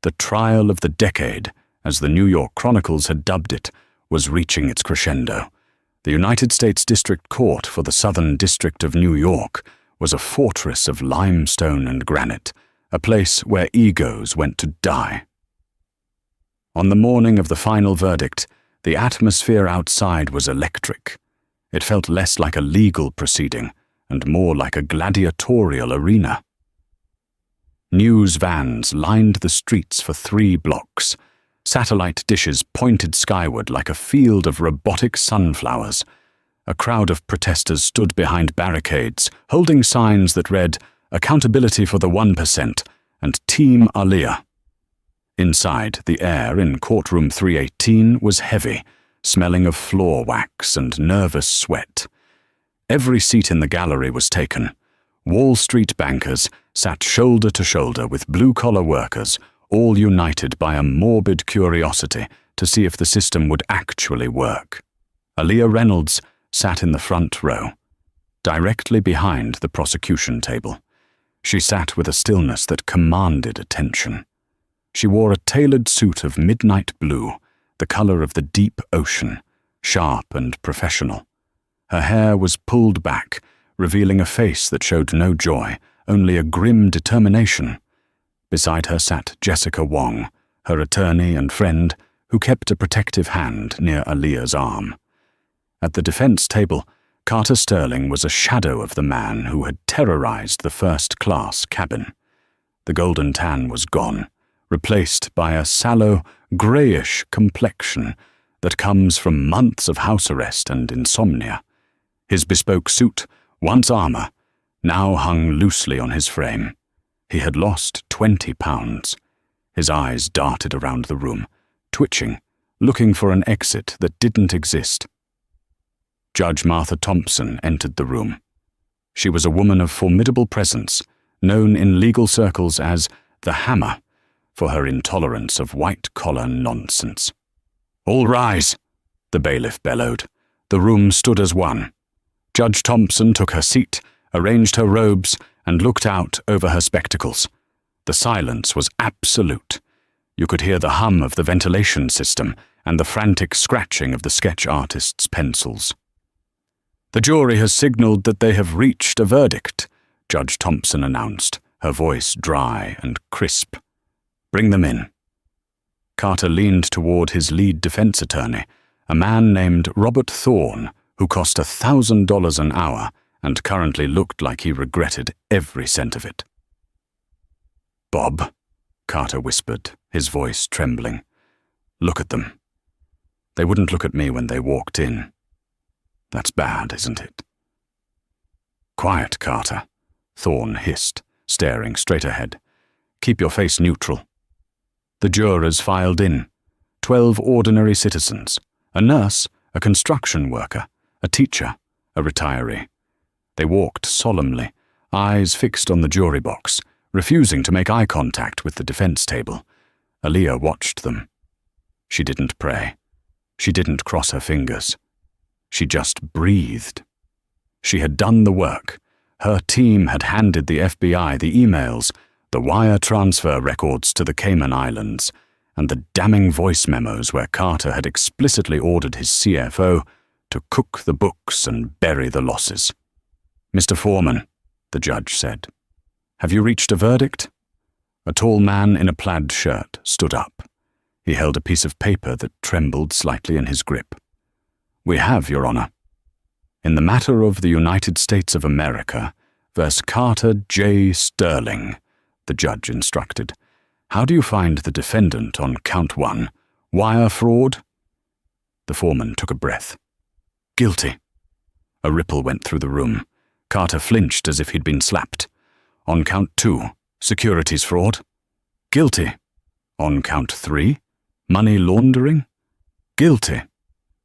The trial of the decade, as the New York Chronicles had dubbed it, was reaching its crescendo. The United States District Court for the Southern District of New York was a fortress of limestone and granite, a place where egos went to die. On the morning of the final verdict, the atmosphere outside was electric. It felt less like a legal proceeding and more like a gladiatorial arena. News vans lined the streets for 3 blocks. Satellite dishes pointed skyward like a field of robotic sunflowers. A crowd of protesters stood behind barricades, holding signs that read, "Accountability for the 1% and Team Aaliyah." Inside, the air in courtroom 318 was heavy, smelling of floor wax and nervous sweat. Every seat in the gallery was taken. Wall Street bankers sat shoulder to shoulder with blue-collar workers, all united by a morbid curiosity to see if the system would actually work. Aaliyah Reynolds sat in the front row, directly behind the prosecution table. She sat with a stillness that commanded attention. She wore a tailored suit of midnight blue, the color of the deep ocean, sharp and professional. Her hair was pulled back, revealing a face that showed no joy, only a grim determination. Beside her sat Jessica Wong, her attorney and friend, who kept a protective hand near Aaliyah's arm. At the defense table, Carter Sterling was a shadow of the man who had terrorized the first-class cabin. The golden tan was gone, replaced by a sallow, greyish complexion that comes from months of house arrest and insomnia. His bespoke suit, once armor, now hung loosely on his frame. He had lost 20 pounds. His eyes darted around the room, twitching, looking for an exit that didn't exist. Judge Martha Thompson entered the room. She was a woman of formidable presence, known in legal circles as the Hammer, for her intolerance of white-collar nonsense. "All rise," the bailiff bellowed. The room stood as one. Judge Thompson took her seat, arranged her robes, and looked out over her spectacles. The silence was absolute. You could hear the hum of the ventilation system and the frantic scratching of the sketch artist's pencils. "The jury has signaled that they have reached a verdict," Judge Thompson announced, her voice dry and crisp. "Bring them in." Carter leaned toward his lead defense attorney, a man named Robert Thorne, who cost $1,000 an hour and currently looked like he regretted every cent of it. "Bob," Carter whispered, his voice trembling. "Look at them. They wouldn't look at me when they walked in. That's bad, isn't it?" "Quiet, Carter," Thorne hissed, staring straight ahead. "Keep your face neutral." The jurors filed in. 12 ordinary citizens, a nurse, a construction worker, a teacher, a retiree. They walked solemnly, eyes fixed on the jury box, refusing to make eye contact with the defense table. Aaliyah watched them. She didn't pray. She didn't cross her fingers. She just breathed. She had done the work. Her team had handed the FBI the emails, the wire transfer records to the Cayman Islands, and the damning voice memos where Carter had explicitly ordered his CFO to cook the books and bury the losses. "Mr. Foreman," the judge said, "have you reached a verdict?" A tall man in a plaid shirt stood up. He held a piece of paper that trembled slightly in his grip. "We have, Your Honor. In the matter of the United States of America versus Carter J. Sterling," the judge instructed, "how do you find the defendant on count 1, wire fraud?" The foreman took a breath. "Guilty." A ripple went through the room. Carter flinched as if he'd been slapped. "On count 2, securities fraud?" "Guilty." "On count 3, money laundering?" "Guilty."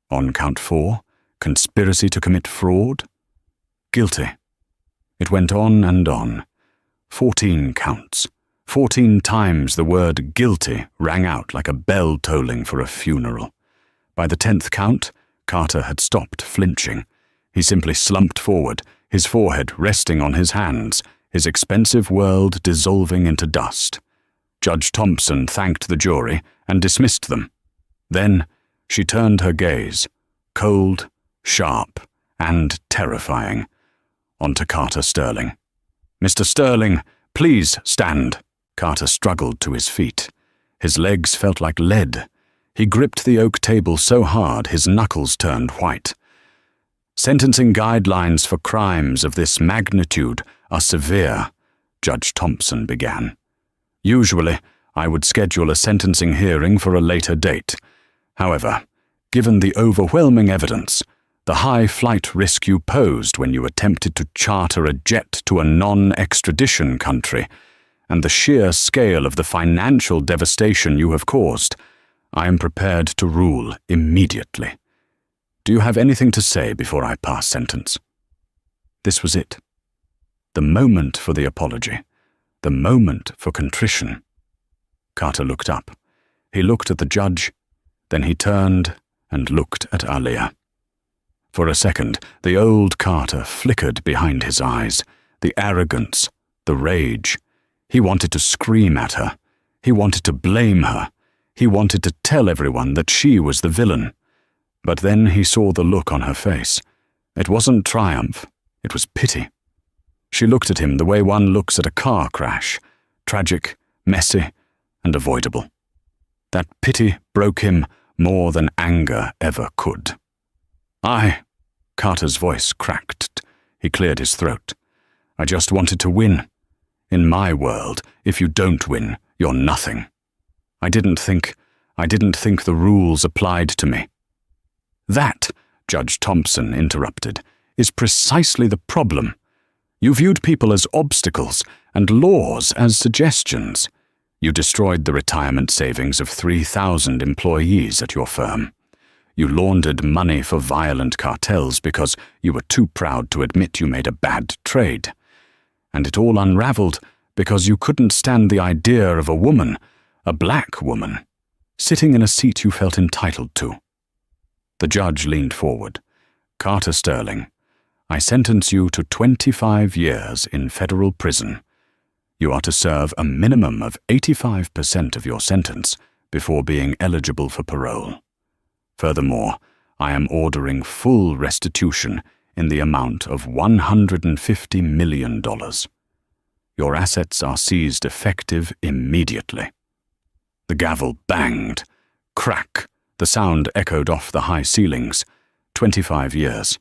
"On count 4, conspiracy to commit fraud?" "Guilty." It went on and on. 14 counts. 14 times the word guilty rang out like a bell tolling for a funeral. By the 10th count, Carter had stopped flinching. He simply slumped forward, his forehead resting on his hands, his expensive world dissolving into dust. Judge Thompson thanked the jury and dismissed them. Then she turned her gaze, cold, sharp, and terrifying, onto Carter Sterling. "Mr. Sterling, please stand." Carter struggled to his feet. His legs felt like lead. He gripped the oak table so hard his knuckles turned white. "Sentencing guidelines for crimes of this magnitude are severe," Judge Thompson began. "Usually, I would schedule a sentencing hearing for a later date. However, given the overwhelming evidence, the high flight risk you posed when you attempted to charter a jet to a non-extradition country, and the sheer scale of the financial devastation you have caused, I am prepared to rule immediately. Do you have anything to say before I pass sentence?" This was it. The moment for the apology. The moment for contrition. Carter looked up. He looked at the judge, then he turned and looked at Aaliyah. For a second, the old Carter flickered behind his eyes, the arrogance, the rage. He wanted to scream at her. He wanted to blame her. He wanted to tell everyone that she was the villain. But then he saw the look on her face. It wasn't triumph. It was pity. She looked at him the way one looks at a car crash, tragic, messy, and avoidable. That pity broke him more than anger ever could. Carter's voice cracked. He cleared his throat. "I just wanted to win. In my world, if you don't win, you're nothing. I didn't think the rules applied to me." "That," Judge Thompson interrupted, "is precisely the problem. You viewed people as obstacles and laws as suggestions. You destroyed the retirement savings of 3,000 employees at your firm. You laundered money for violent cartels because you were too proud to admit you made a bad trade. And it all unraveled because you couldn't stand the idea of a woman, a black woman, sitting in a seat you felt entitled to." The judge leaned forward. "Carter Sterling, I sentence you to 25 years in federal prison. You are to serve a minimum of 85% of your sentence before being eligible for parole. Furthermore, I am ordering full restitution in the amount of $150 million. Your assets are seized effective immediately." The gavel banged. Crack. The sound echoed off the high ceilings. 25 years.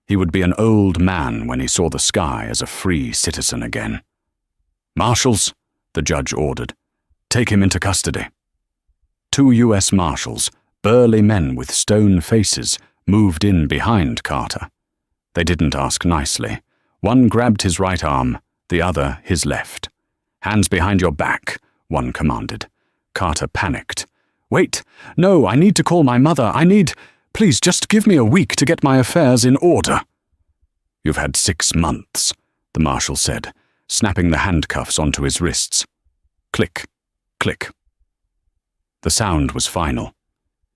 He would be an old man when he saw the sky as a free citizen again. "Marshals," the judge ordered. "Take him into custody." 2 U.S. Marshals, burly men with stone faces, moved in behind Carter. They didn't ask nicely. One grabbed his right arm, the other his left. "Hands behind your back," one commanded. Carter panicked. "Wait, no, I need to call my mother. Please, just give me a week to get my affairs in order." "You've had 6 months," the marshal said, snapping the handcuffs onto his wrists. Click, click. The sound was final.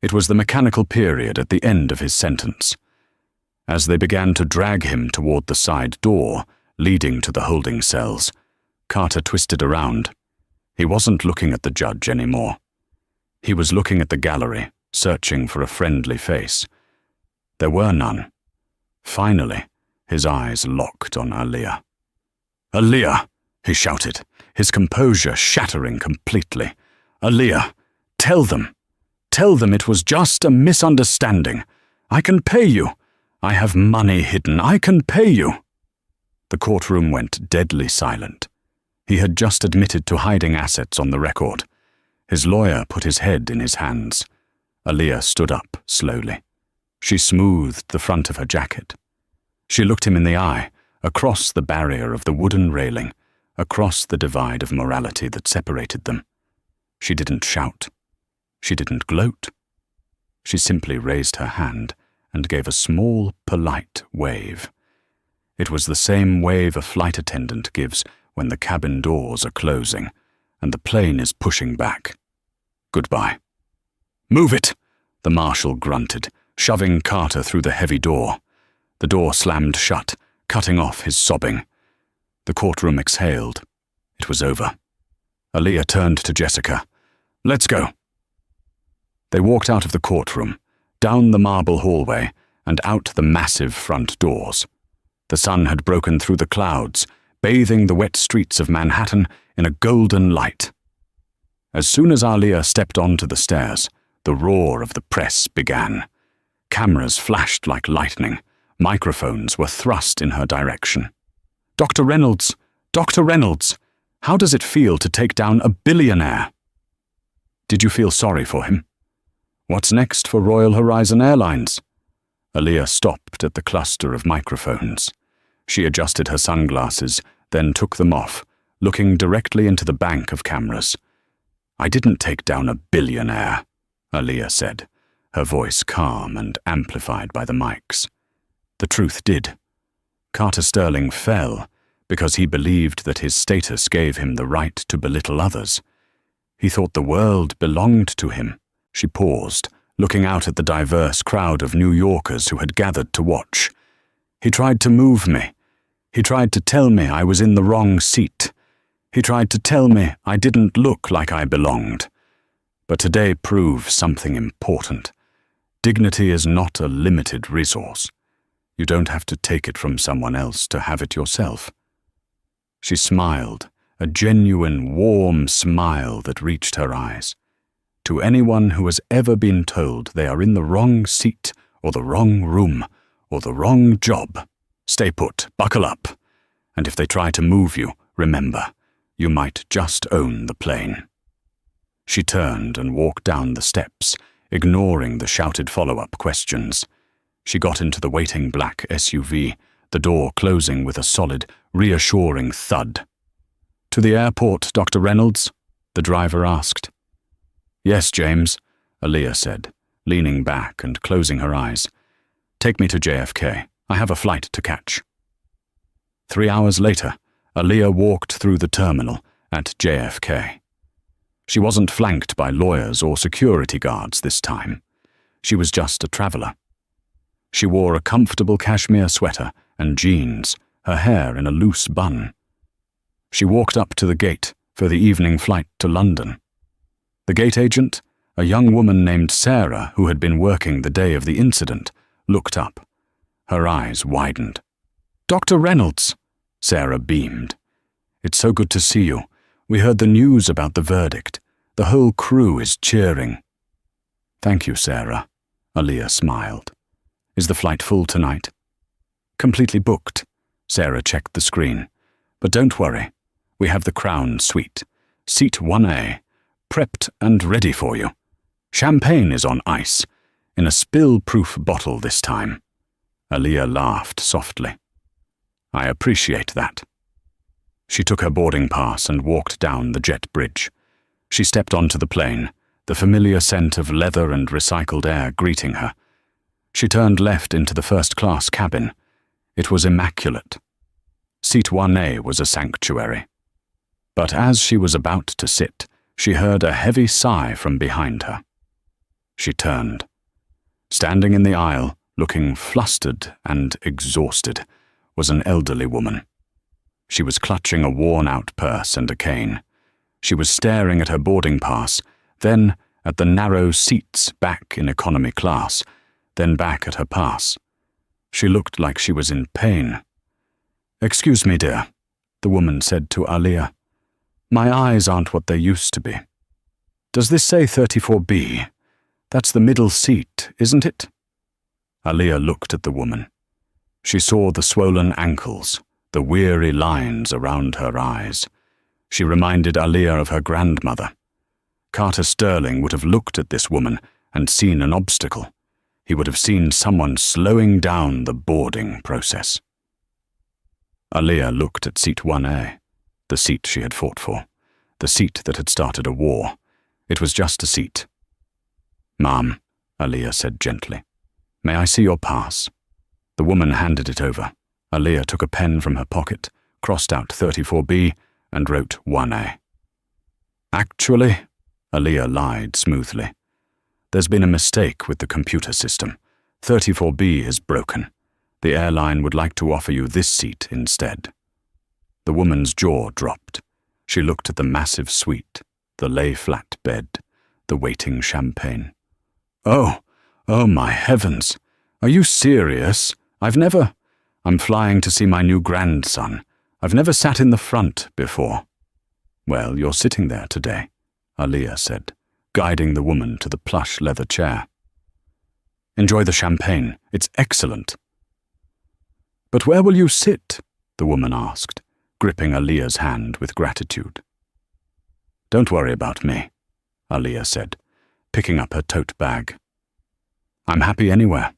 It was the mechanical period at the end of his sentence. As they began to drag him toward the side door, leading to the holding cells, Carter twisted around. He wasn't looking at the judge anymore. He was looking at the gallery, searching for a friendly face. There were none. Finally, his eyes locked on Aaliyah. "Aaliyah!" he shouted, his composure shattering completely. "Aaliyah, tell them it was just a misunderstanding. I can pay you. I have money hidden. I can pay you." The courtroom went deadly silent. He had just admitted to hiding assets on the record. His lawyer put his head in his hands. Aaliyah stood up slowly. She smoothed the front of her jacket. She looked him in the eye, across the barrier of the wooden railing, across the divide of morality that separated them. She didn't shout. She didn't gloat. She simply raised her hand and gave a small, polite wave. It was the same wave a flight attendant gives when the cabin doors are closing and the plane is pushing back. "Goodbye." "Move it," the marshal grunted, shoving Carter through the heavy door. The door slammed shut, cutting off his sobbing. The courtroom exhaled. It was over. Aaliyah turned to Jessica. "Let's go." They walked out of the courtroom, down the marble hallway, and out the massive front doors. The sun had broken through the clouds, bathing the wet streets of Manhattan in a golden light. As soon as Aaliyah stepped onto the stairs, the roar of the press began. Cameras flashed like lightning. Microphones were thrust in her direction. "Dr. Reynolds! Dr. Reynolds! How does it feel to take down a billionaire?" "Did you feel sorry for him?" "What's next for Royal Horizon Airlines?" Aaliyah stopped at the cluster of microphones. She adjusted her sunglasses, then took them off, looking directly into the bank of cameras. "I didn't take down a billionaire," Aaliyah said, her voice calm and amplified by the mics. The truth did. Carter Sterling fell because he believed that his status gave him the right to belittle others. He thought the world belonged to him. She paused, looking out at the diverse crowd of New Yorkers who had gathered to watch. "He tried to move me. He tried to tell me I was in the wrong seat. He tried to tell me I didn't look like I belonged. But today proves something important. Dignity is not a limited resource. You don't have to take it from someone else to have it yourself." She smiled, a genuine, warm smile that reached her eyes. To anyone who has ever been told they are in the wrong seat or the wrong room or the wrong job, stay put, buckle up, and if they try to move you, remember, you might just own the plane. She turned and walked down the steps, ignoring the shouted follow-up questions. She got into the waiting black SUV, the door closing with a solid, reassuring thud. "To the airport, Dr. Reynolds?" the driver asked. "Yes, James," Aaliyah said, leaning back and closing her eyes. "Take me to JFK. I have a flight to catch." 3 hours later, Aaliyah walked through the terminal at JFK. She wasn't flanked by lawyers or security guards this time. She was just a traveler. She wore a comfortable cashmere sweater and jeans, her hair in a loose bun. She walked up to the gate for the evening flight to London. The gate agent, a young woman named Sarah who had been working the day of the incident, looked up. Her eyes widened. "Dr. Reynolds," Sarah beamed. "It's so good to see you. We heard the news about the verdict. The whole crew is cheering." "Thank you, Sarah," Aaliyah smiled. "Is the flight full tonight?" "Completely booked." Sarah checked the screen. "But don't worry. We have the Crown suite. Seat 1A, prepped and ready for you. Champagne is on ice, in a spill-proof bottle this time." Aaliyah laughed softly. "I appreciate that." She took her boarding pass and walked down the jet bridge. She stepped onto the plane, the familiar scent of leather and recycled air greeting her. She turned left into the first-class cabin. It was immaculate. Seat 1A was a sanctuary. But as she was about to sit, she heard a heavy sigh from behind her. She turned. Standing in the aisle, looking flustered and exhausted, was an elderly woman. She was clutching a worn-out purse and a cane. She was staring at her boarding pass, then at the narrow seats back in economy class, then back at her pass. She looked like she was in pain. "Excuse me, dear," the woman said to Aaliyah. "My eyes aren't what they used to be. Does this say 34B? That's the middle seat, isn't it?" Aaliyah looked at the woman. She saw the swollen ankles, the weary lines around her eyes. She reminded Aaliyah of her grandmother. Carter Sterling would have looked at this woman and seen an obstacle. He would have seen someone slowing down the boarding process. Aaliyah looked at seat 1A, the seat she had fought for, the seat that had started a war. It was just a seat. "Ma'am," Aaliyah said gently, "may I see your pass?" The woman handed it over. Aaliyah took a pen from her pocket, crossed out 34B, and wrote 1A. "Actually," Aaliyah lied smoothly, "there's been a mistake with the computer system. 34B is broken. The airline would like to offer you this seat instead." The woman's jaw dropped. She looked at the massive suite, the lay-flat bed, the waiting champagne. Oh my heavens. Are you serious? I'm flying to see my new grandson. I've never sat in the front before." "Well, you're sitting there today," Aaliyah said, guiding the woman to the plush leather chair. "Enjoy the champagne. It's excellent." "But where will you sit?" the woman asked, gripping Aaliyah's hand with gratitude. "Don't worry about me," Aaliyah said, picking up her tote bag. "I'm happy anywhere."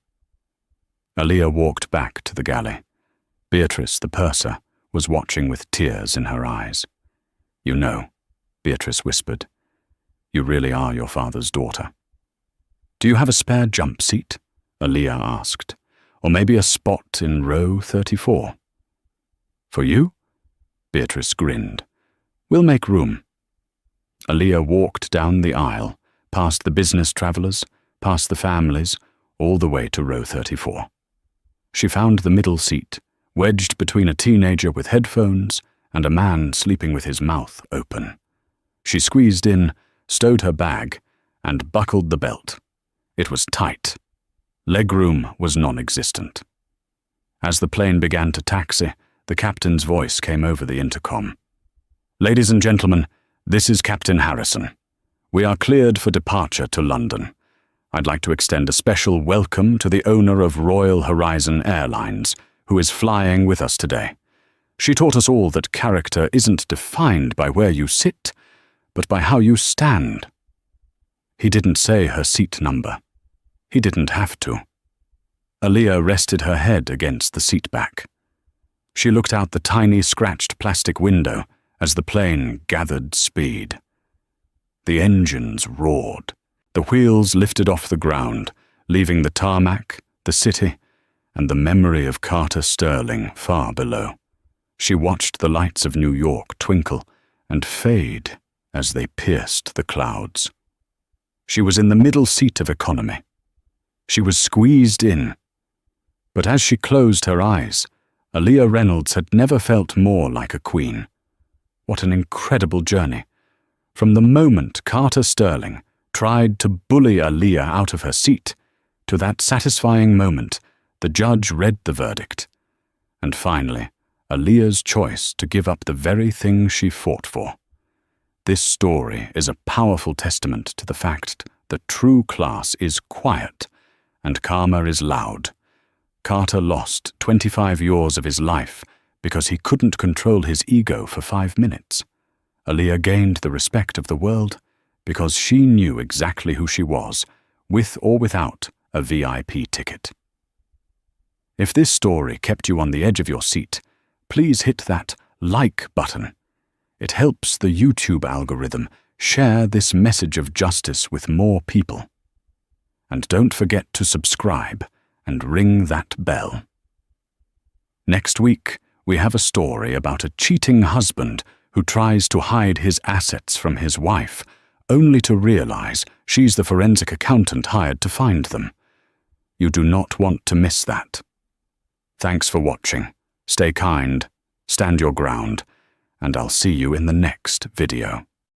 Aaliyah walked back to the galley. Beatrice, the purser, was watching with tears in her eyes. "You know," Beatrice whispered, "you really are your father's daughter." "Do you have a spare jump seat?" Aaliyah asked. "Or maybe a spot in row 34? "For you?" Beatrice grinned. "We'll make room." Aaliyah walked down the aisle, past the business travelers, past the families, all the way to row 34. She found the middle seat, wedged between a teenager with headphones and a man sleeping with his mouth open. She squeezed in, stowed her bag, and buckled the belt. It was tight. Legroom was non-existent. As the plane began to taxi, the captain's voice came over the intercom. "Ladies and gentlemen, this is Captain Harrison. We are cleared for departure to London. I'd like to extend a special welcome to the owner of Royal Horizon Airlines, who is flying with us today. She taught us all that character isn't defined by where you sit, but by how you stand." He didn't say her seat number. He didn't have to. Aaliyah rested her head against the seat back. She looked out the tiny scratched plastic window as the plane gathered speed. The engines roared. The wheels lifted off the ground, leaving the tarmac, the city, and the memory of Carter Sterling far below. She watched the lights of New York twinkle and fade as they pierced the clouds. She was in the middle seat of economy. She was squeezed in. But as she closed her eyes, Aaliyah Reynolds had never felt more like a queen. What an incredible journey. From the moment Carter Sterling tried to bully Aaliyah out of her seat, to that satisfying moment the judge read the verdict. And finally, Aaliyah's choice to give up the very thing she fought for. This story is a powerful testament to the fact that true class is quiet and karma is loud. Carter lost 25 years of his life because he couldn't control his ego for 5 minutes. Aaliyah gained the respect of the world because she knew exactly who she was, with or without a VIP ticket. If this story kept you on the edge of your seat, please hit that like button. It helps the YouTube algorithm share this message of justice with more people. And don't forget to subscribe and ring that bell. Next week, we have a story about a cheating husband who tries to hide his assets from his wife, only to realize she's the forensic accountant hired to find them. You do not want to miss that. Thanks for watching. Stay kind, stand your ground, and I'll see you in the next video.